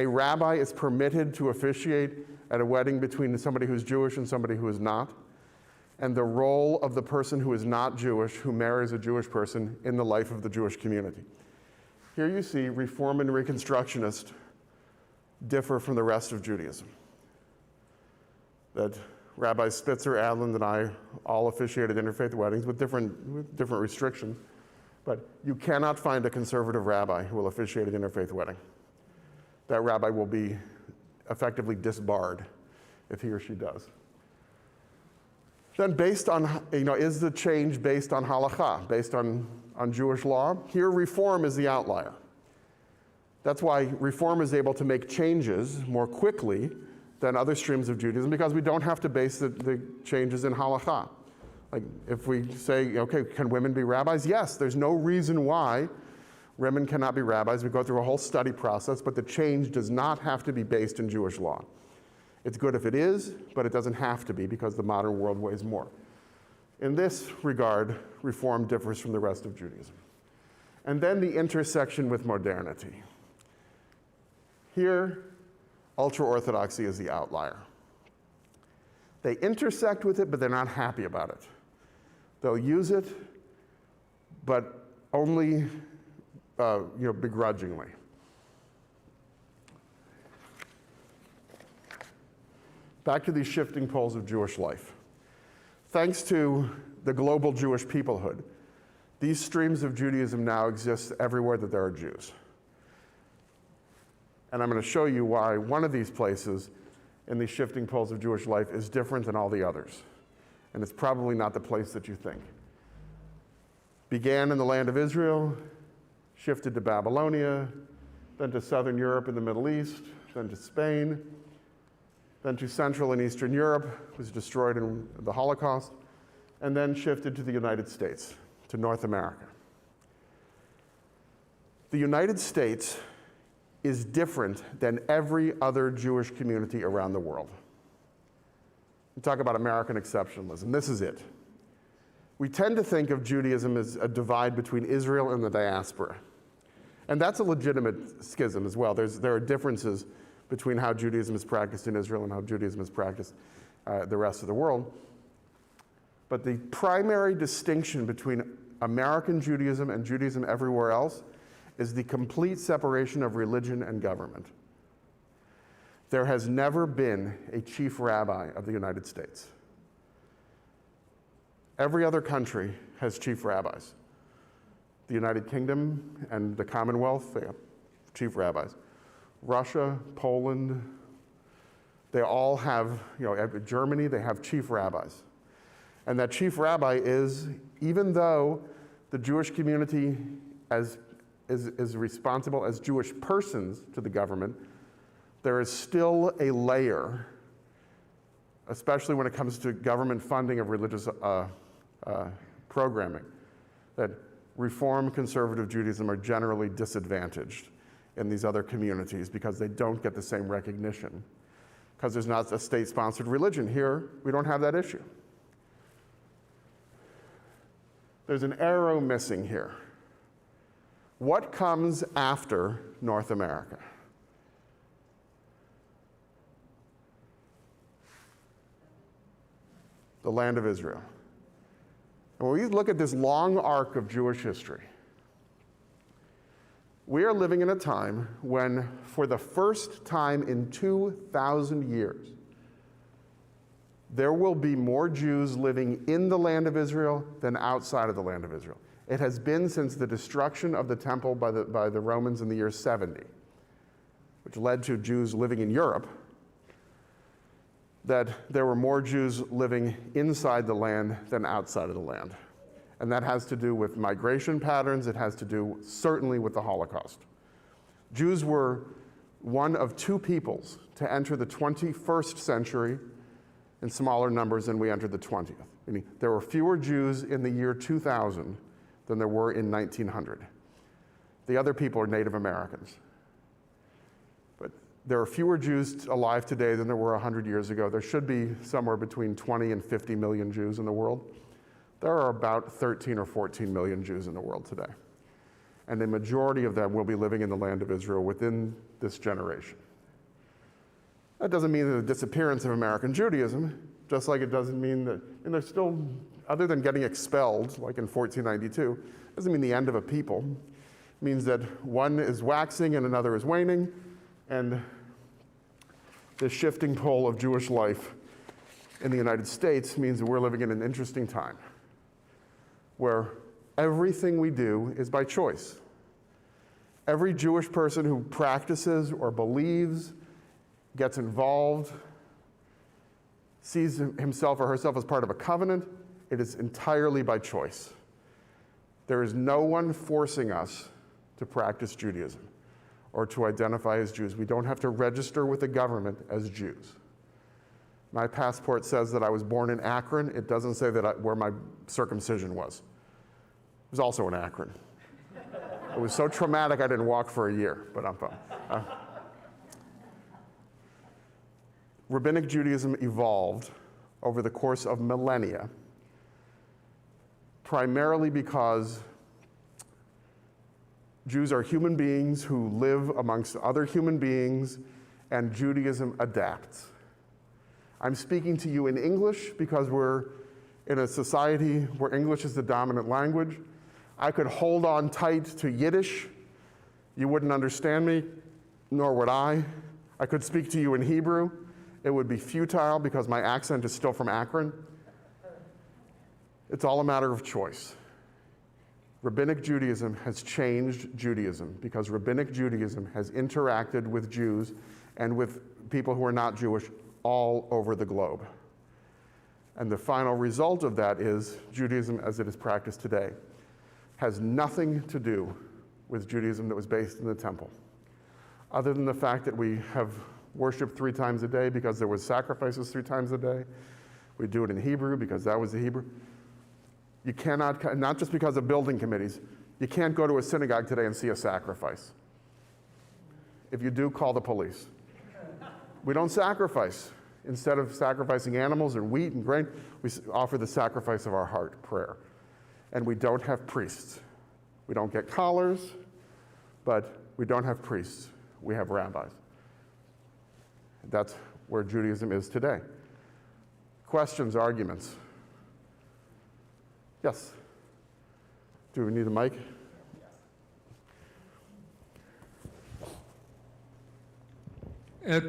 rabbi is permitted to officiate at a wedding between somebody who's Jewish and somebody who is not, and the role of the person who is not Jewish, who marries a Jewish person in the life of the Jewish community. Here you see Reform and Reconstructionists differ from the rest of Judaism. That Rabbi Spitzer, Adland, and I all officiated interfaith weddings with different restrictions, but you cannot find a conservative rabbi who will officiate an interfaith wedding. That rabbi will be effectively disbarred if he or she does. Then based on, is the change based on halakha, based on Jewish law? Here, Reform is the outlier. That's why Reform is able to make changes more quickly than other streams of Judaism, because we don't have to base the changes in halakha. Like if we say, okay, can women be rabbis? Yes, there's no reason why women cannot be rabbis. We go through a whole study process, but the change does not have to be based in Jewish law. It's good if it is, but it doesn't have to be because the modern world weighs more. In this regard, Reform differs from the rest of Judaism. And then the intersection with modernity. Here, Ultra-Orthodoxy is the outlier. They intersect with it, but they're not happy about it. They'll use it, but only begrudgingly. Back to these shifting poles of Jewish life. Thanks to the global Jewish peoplehood, these streams of Judaism now exist everywhere that there are Jews. And I'm going to show you why one of these places in these shifting poles of Jewish life is different than all the others. And it's probably not the place that you think. Began in the land of Israel, shifted to Babylonia, then to Southern Europe and the Middle East, then to Spain, then to Central and Eastern Europe, was destroyed in the Holocaust, and then shifted to the United States, to North America. The United States is different than every other Jewish community around the world. We talk about American exceptionalism. This is it. We tend to think of Judaism as a divide between Israel and the diaspora. And that's a legitimate schism as well. There are differences between how Judaism is practiced in Israel and how Judaism is practiced the rest of the world. But the primary distinction between American Judaism and Judaism everywhere else is the complete separation of religion and government. There has never been a chief rabbi of the United States. Every other country has chief rabbis. The United Kingdom and the Commonwealth, they have chief rabbis. Russia, Poland, they all have, Germany, they have chief rabbis. And that chief rabbi is, even though the Jewish community is responsible as Jewish persons to the government, there is still a layer, especially when it comes to government funding of religious programming, that Reform conservative Judaism are generally disadvantaged in these other communities because they don't get the same recognition, because there's not a state-sponsored religion. Here, we don't have that issue. There's an arrow missing here. What comes after North America? The land of Israel. And when we look at this long arc of Jewish history, we are living in a time when, for the first time in 2,000 years, there will be more Jews living in the land of Israel than outside of the land of Israel. It has been since the destruction of the temple by the Romans in the year 70, which led to Jews living in Europe, that there were more Jews living inside the land than outside of the land. And that has to do with migration patterns. It has to do certainly with the Holocaust. Jews were one of two peoples to enter the 21st century in smaller numbers than we entered the 20th. Meaning there were fewer Jews in the year 2000 than there were in 1900. The other people are Native Americans. But there are fewer Jews alive today than there were 100 years ago. There should be somewhere between 20 and 50 million Jews in the world. There are about 13 or 14 million Jews in the world today. And the majority of them will be living in the land of Israel within this generation. That doesn't mean the disappearance of American Judaism, just like it doesn't mean that, and they're still, other than getting expelled, like in 1492, doesn't mean the end of a people. It means that one is waxing and another is waning, and the shifting pole of Jewish life in the United States means that we're living in an interesting time where everything we do is by choice. Every Jewish person who practices or believes, gets involved, sees himself or herself as part of a covenant, it is entirely by choice. There is no one forcing us to practice Judaism or to identify as Jews. We don't have to register with the government as Jews. My passport says that I was born in Akron. It doesn't say that where my circumcision was. It was also in Akron. It was so traumatic I didn't walk for a year, but I'm fine. Rabbinic Judaism evolved over the course of millennia, primarily because Jews are human beings who live amongst other human beings, and Judaism adapts. I'm speaking to you in English because we're in a society where English is the dominant language. I could hold on tight to Yiddish. You wouldn't understand me, nor would I. I could speak to you in Hebrew. It would be futile because my accent is still from Akron. It's all a matter of choice. Rabbinic Judaism has changed Judaism because Rabbinic Judaism has interacted with Jews and with people who are not Jewish all over the globe. And the final result of that is Judaism as it is practiced today has nothing to do with Judaism that was based in the temple, other than the fact that we have worshiped 3 times a day because there was sacrifices 3 times a day. We do it in Hebrew because that was the Hebrew. You cannot, not just because of building committees, you can't go to a synagogue today and see a sacrifice. If you do, call the police. We don't sacrifice. Instead of sacrificing animals and wheat and grain, we offer the sacrifice of our heart, prayer. And we don't have priests. We don't get collars, but we don't have priests. We have rabbis. That's where Judaism is today. Questions, arguments? Yes? Do we need a mic?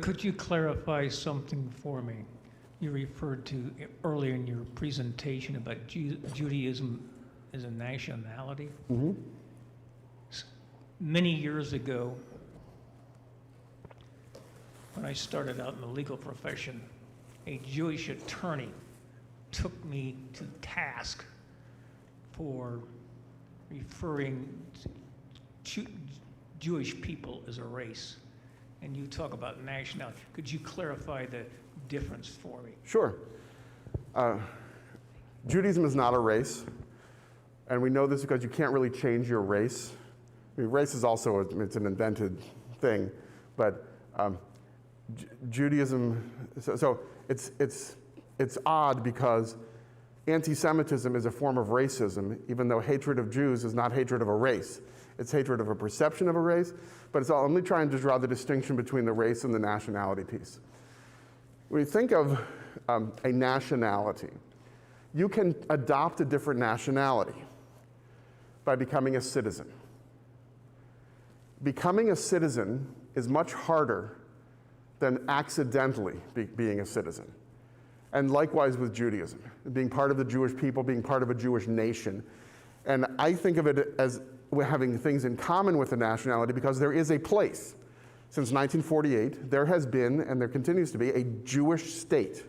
Could you clarify something for me? You referred to earlier in your presentation about Judaism as a nationality. Mm-hmm. Many years ago, when I started out in the legal profession, a Jewish attorney took me to task for referring to Jewish people as a race. And you talk about nationality. Could you clarify the difference for me? Sure. Judaism is not a race, and we know this because you can't really change your race. I mean, race is also it's an invented thing, but Judaism. So it's odd because anti-Semitism is a form of racism, even though hatred of Jews is not hatred of a race. It's hatred of a perception of a race, but it's only trying to draw the distinction between the race and the nationality piece. When you think of a nationality, you can adopt a different nationality by becoming a citizen. Becoming a citizen is much harder than accidentally being a citizen. And likewise with Judaism, being part of the Jewish people, being part of a Jewish nation. And I think of it as we're having things in common with the nationality because there is a place. Since 1948, there has been, and there continues to be, a Jewish state.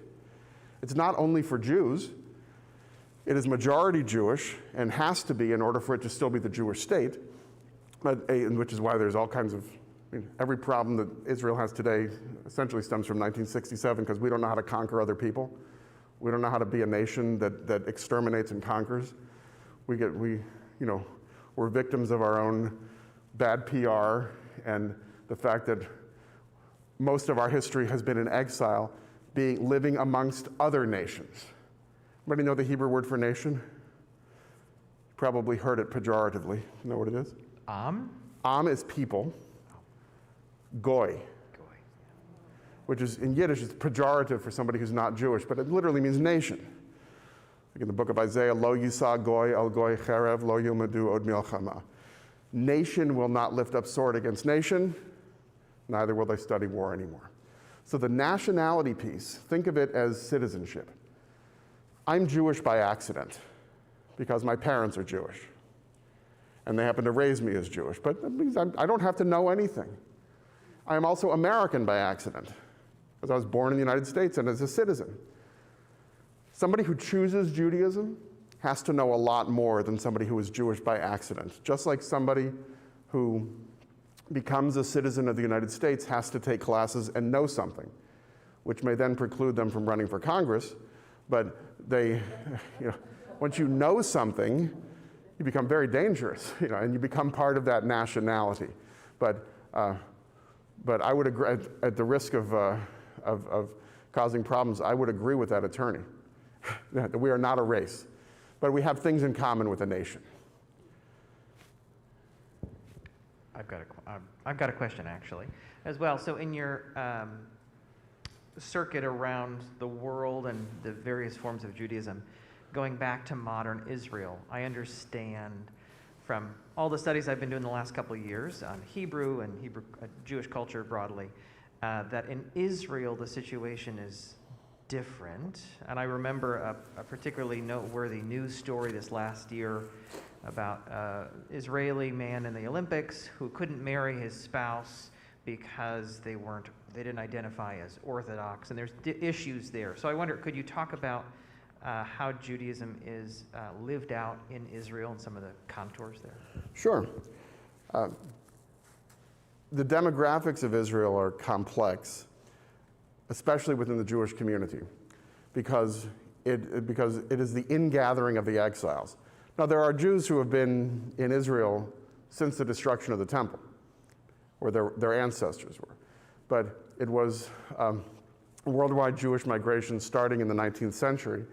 It's not only for Jews. It is majority Jewish and has to be in order for it to still be the Jewish state, which is why there's all kinds of, every problem that Israel has today essentially stems from 1967 because we don't know how to conquer other people. We don't know how to be a nation that exterminates and conquers. We're victims of our own bad PR and the fact that most of our history has been in exile, living amongst other nations. Anybody know the Hebrew word for nation? You probably heard it pejoratively. You know what it is? Am is people. Goy. Which is, in Yiddish, is pejorative for somebody who's not Jewish, but it literally means nation. Like in the book of Isaiah, Lo yisa goy el goy cherev, lo yilmadu od milchama. Nation will not lift up sword against nation, neither will they study war anymore. So the nationality piece, think of it as citizenship. I'm Jewish by accident because my parents are Jewish. And they happen to raise me as Jewish, but that means I don't have to know anything. I am also American by accident because I was born in the United States and as a citizen. Somebody who chooses Judaism has to know a lot more than somebody who is Jewish by accident. Just like somebody who becomes a citizen of the United States has to take classes and know something, which may then preclude them from running for Congress. But once you know something, you become very dangerous, and you become part of that nationality. But I would agree, at the risk of causing problems, I would agree with that attorney that we are not a race, but we have things in common with a nation. I've got a question actually, as well. So in your circuit around the world and the various forms of Judaism, going back to modern Israel, I understand from all the studies I've been doing the last couple of years on Hebrew and Hebrew Jewish culture broadly, that in Israel the situation is different. And I remember a particularly noteworthy news story this last year about an Israeli man in the Olympics who couldn't marry his spouse because they didn't identify as Orthodox, and there's issues there. So I wonder, could you talk about how Judaism is lived out in Israel and some of the contours there? Sure. The demographics of Israel are complex, especially within the Jewish community, because it is the ingathering of the exiles. Now, there are Jews who have been in Israel since the destruction of the temple, where their ancestors were. But it was worldwide Jewish migration starting in the 19th century,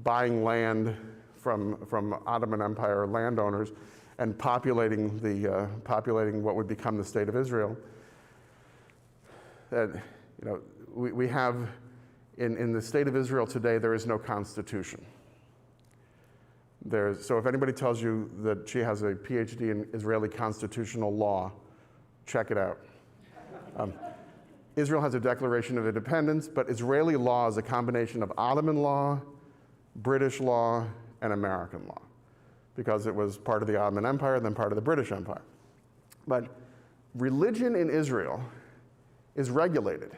buying land from Ottoman Empire landowners and populating what would become the state of Israel. That we have in the state of Israel today, there is no constitution. So if anybody tells you that she has a PhD in Israeli constitutional law, check it out. Israel has a Declaration of Independence, but Israeli law is a combination of Ottoman law, British law, and American law, because it was part of the Ottoman Empire and then part of the British Empire. But religion in Israel is regulated.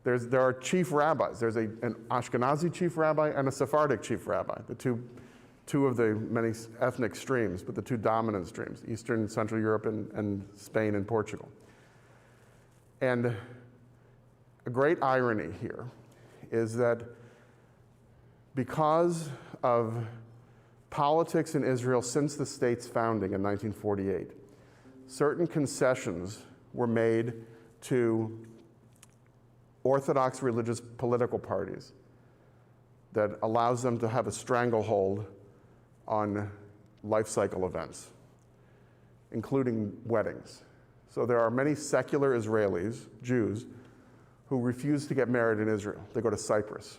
There are chief rabbis. There's an Ashkenazi chief rabbi and a Sephardic chief rabbi, the two of the many ethnic streams, but the two dominant streams, Eastern, Central Europe, and Spain and Portugal. And a great irony here is that because of politics in Israel since the state's founding in 1948, certain concessions were made to Orthodox religious political parties that allows them to have a stranglehold on life cycle events, including weddings. So there are many secular Israelis, Jews, who refuse to get married in Israel. They go to Cyprus,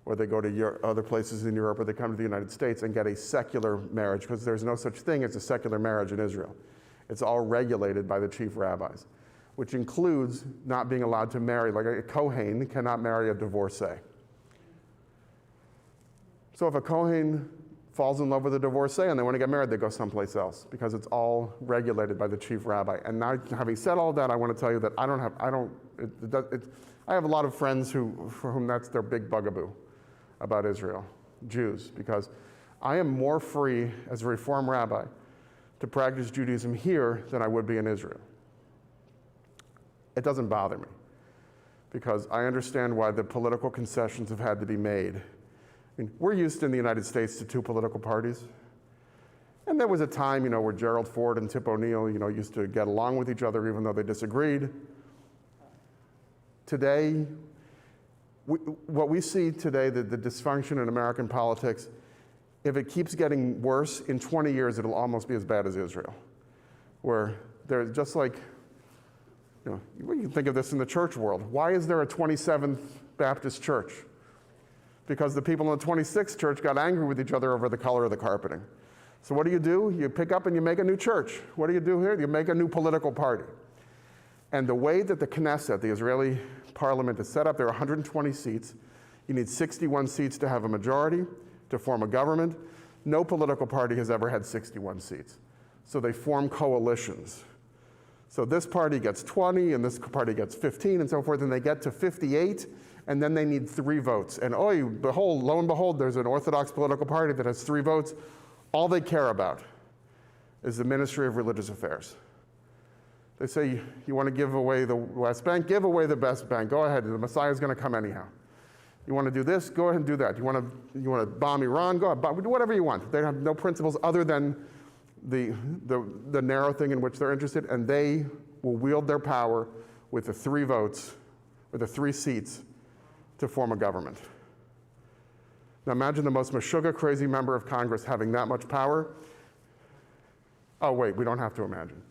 or they go to other places in Europe, or they come to the United States and get a secular marriage, because there's no such thing as a secular marriage in Israel. It's all regulated by the chief rabbis, which includes not being allowed to marry, like a Kohen cannot marry a divorcee. So if a Kohen falls in love with a divorcee and they want to get married, they go someplace else, because it's all regulated by the chief rabbi. And now, having said all that, I want to tell you that I have a lot of friends for whom that's their big bugaboo about Israel, Jews, because I am more free as a Reform rabbi to practice Judaism here than I would be in Israel. It doesn't bother me, because I understand why the political concessions have had to be made. I mean, we're used in the United States to two political parties. And there was a time, where Gerald Ford and Tip O'Neill, used to get along with each other even though they disagreed. Today, what we see today, the dysfunction in American politics, if it keeps getting worse, in 20 years it'll almost be as bad as Israel, where they're just like, you can think of this in the church world. Why is there a 27th Baptist church? Because the people in the 26th church got angry with each other over the color of the carpeting. So what do? You pick up and you make a new church. What do you do here? You make a new political party. And the way that the Knesset, the Israeli parliament, is set up, there are 120 seats. You need 61 seats to have a majority, to form a government. No political party has ever had 61 seats. So they form coalitions. So this party gets 20, and this party gets 15, and so forth, and they get to 58, and then they need 3 votes. And lo and behold, there's an Orthodox political party that has 3 votes. All they care about is the Ministry of Religious Affairs. They say, you want to give away the West Bank? Give away the West Bank. Go ahead. The Messiah is going to come anyhow. You want to do this? Go ahead and do that. You want to bomb Iran? Go ahead. Do whatever you want. They have no principles other than the narrow thing in which they're interested, and they will wield their power with the 3 votes, or the 3 seats, to form a government. Now imagine the most Meshuggah crazy member of Congress having that much power. Oh wait, we don't have to imagine.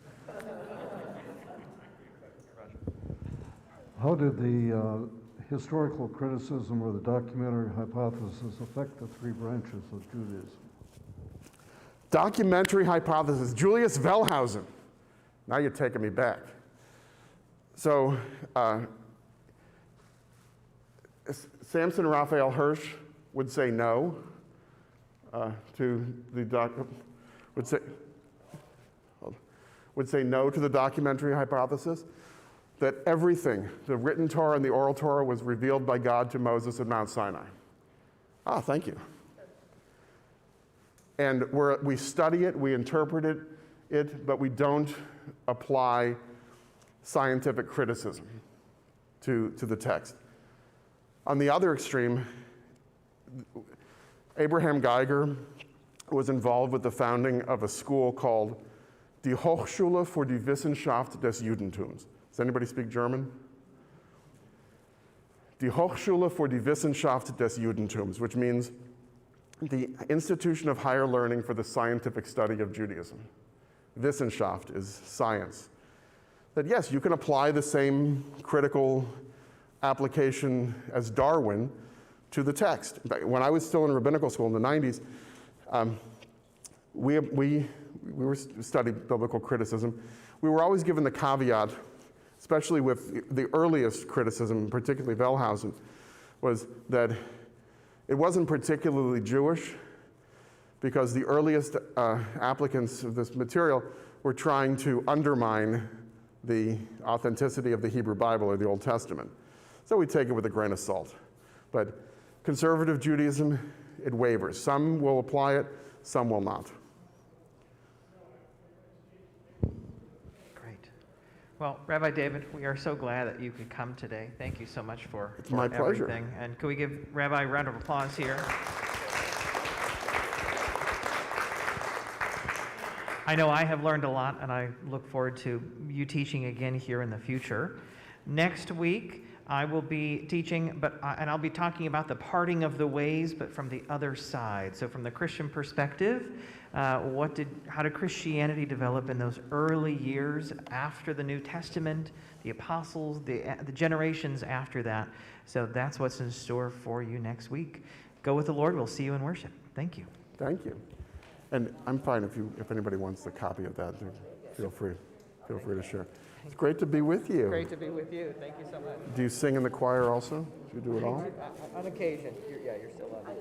How did the historical criticism or the documentary hypothesis affect the 3 branches of Judaism? Documentary hypothesis, Julius Wellhausen. Now you're taking me back. So, Samson Raphael Hirsch would say no would say no to the documentary hypothesis, that everything, the written Torah and the oral Torah, was revealed by God to Moses at Mount Sinai. Ah, thank you. And we study it, we interpret it, but we don't apply scientific criticism to the text. On the other extreme, Abraham Geiger was involved with the founding of a school called Die Hochschule für die Wissenschaft des Judentums. Does anybody speak German? Die Hochschule für die Wissenschaft des Judentums, which means the institution of higher learning for the scientific study of Judaism. Wissenschaft is science. That yes, you can apply the same critical application as Darwin to the text. In fact, when I was still in rabbinical school in the 90s, we studied biblical criticism. We were always given the caveat, especially with the earliest criticism, particularly Wellhausen, was that it wasn't particularly Jewish, because the earliest applicants of this material were trying to undermine the authenticity of the Hebrew Bible or the Old Testament. So we take it with a grain of salt. But conservative Judaism, it wavers. Some will apply it, some will not. Great. Well, Rabbi David, we are so glad that you could come today. Thank you so much for my pleasure. everything. And can we give Rabbi a round of applause here? I know I have learned a lot, and I look forward to you teaching again here in the future. Next week, I will be teaching, and I'll be talking about the parting of the ways, but from the other side. So from the Christian perspective, how did Christianity develop in those early years after the New Testament, the apostles, the generations after that? So that's what's in store for you next week. Go with the Lord. We'll see you in worship. Thank you. Thank you. And I'm fine if anybody wants a copy of that, feel free to share. It's great to be with you. Great to be with you. Thank you so much. Do you sing in the choir also? Do you do it all? On occasion. You're still on.